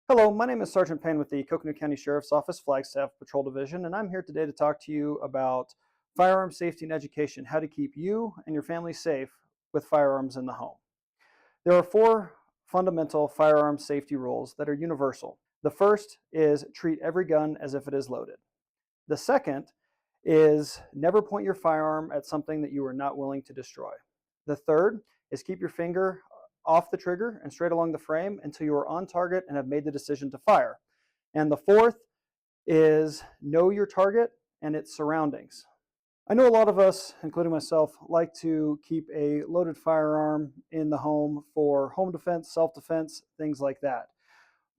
Hello, my name is Sergeant Payne with the Coconut County Sheriff's Office Flagstaff Patrol Division, and I'm here today to talk to you about firearm safety and education, how to keep you and your family safe with firearms in the home. There are four fundamental firearm safety rules that are universal. The first is treat every gun as if it is loaded. The second is never point your firearm at something that you are not willing to destroy. The third is keep your finger off the trigger and straight along the frame until you are on target and have made the decision to fire. And the fourth is know your target and its surroundings. I know a lot of us, including myself, like to keep a loaded firearm in the home for home defense, self-defense, things like that.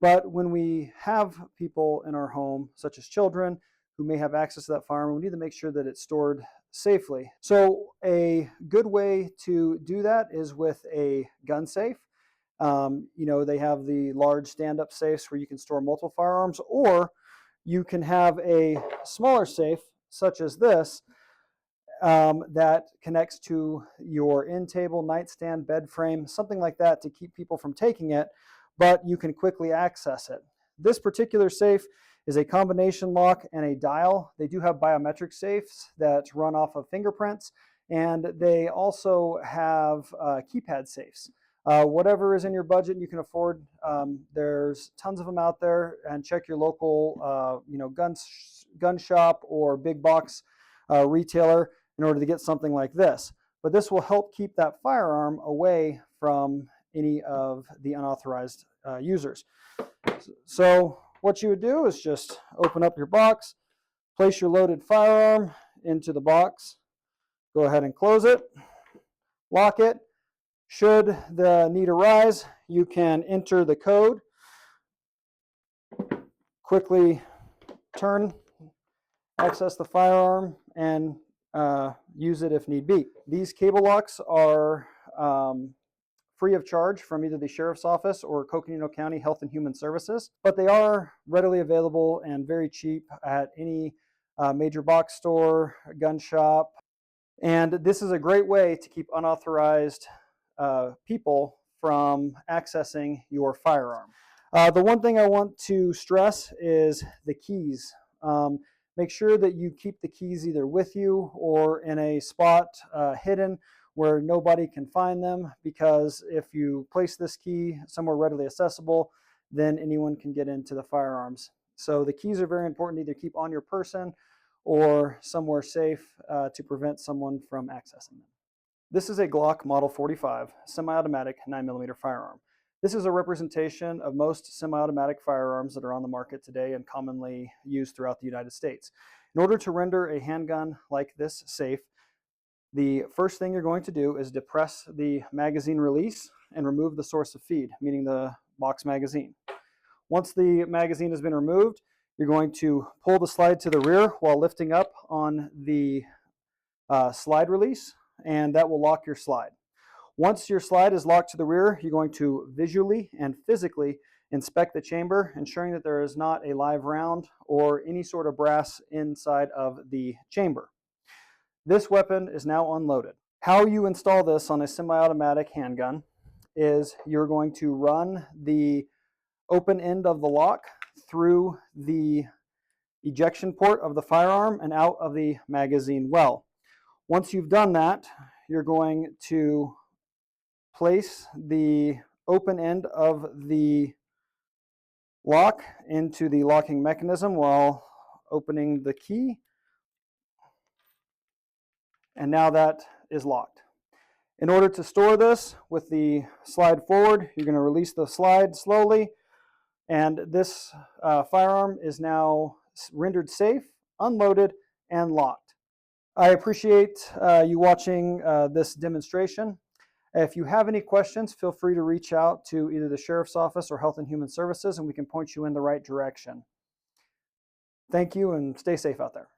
But when we have people in our home, such as children, who may have access to that firearm, we need to make sure that it's stored safely. So a good way to do that is with a gun safe. They have the large stand-up safes where you can store multiple firearms, or you can have a smaller safe, such as this, that connects to your end table, nightstand, bed frame, something like that to keep people from taking it, but you can quickly access it. This particular safe is a combination lock and a dial. They do have biometric safes that run off of fingerprints, and they also have keypad safes. Whatever is in your budget and you can afford, there's tons of them out there, and check your local gun shop or big box retailer in order to get something like this. But this will help keep that firearm away from any of the unauthorized users. So what you would do is just open up your box, place your loaded firearm into the box, go ahead and close it, lock it. Should the need arise, you can enter the code, quickly turn, access the firearm, and use it if need be. These cable locks are free of charge from either the Sheriff's Office or Coconino County Health and Human Services, but they are readily available and very cheap at any major box store, gun shop. And this is a great way to keep unauthorized people from accessing your firearm. The one thing I want to stress is the keys. Make sure that you keep the keys either with you or in a spot hidden where nobody can find them, because if you place this key somewhere readily accessible, then anyone can get into the firearms. So the keys are very important to either keep on your person or somewhere safe to prevent someone from accessing them. This is a Glock Model 45 semi-automatic 9mm firearm. This is a representation of most semi-automatic firearms that are on the market today and commonly used throughout the United States. In order to render a handgun like this safe, the first thing you're going to do is depress the magazine release and remove the source of feed, meaning the box magazine. Once the magazine has been removed, you're going to pull the slide to the rear while lifting up on the slide release, and that will lock your slide. Once your slide is locked to the rear, you're going to visually and physically inspect the chamber, ensuring that there is not a live round or any sort of brass inside of the chamber. This weapon is now unloaded. How you install this on a semi-automatic handgun is you're going to run the open end of the lock through the ejection port of the firearm and out of the magazine well. Once you've done that, you're going to place the open end of the lock into the locking mechanism while opening the key, and now that is locked. In order to store this with the slide forward, you're going to release the slide slowly, and this firearm is now rendered safe, unloaded, and locked. I appreciate you watching this demonstration. If you have any questions, feel free to reach out to either the Sheriff's Office or Health and Human Services, and we can point you in the right direction. Thank you, and stay safe out there.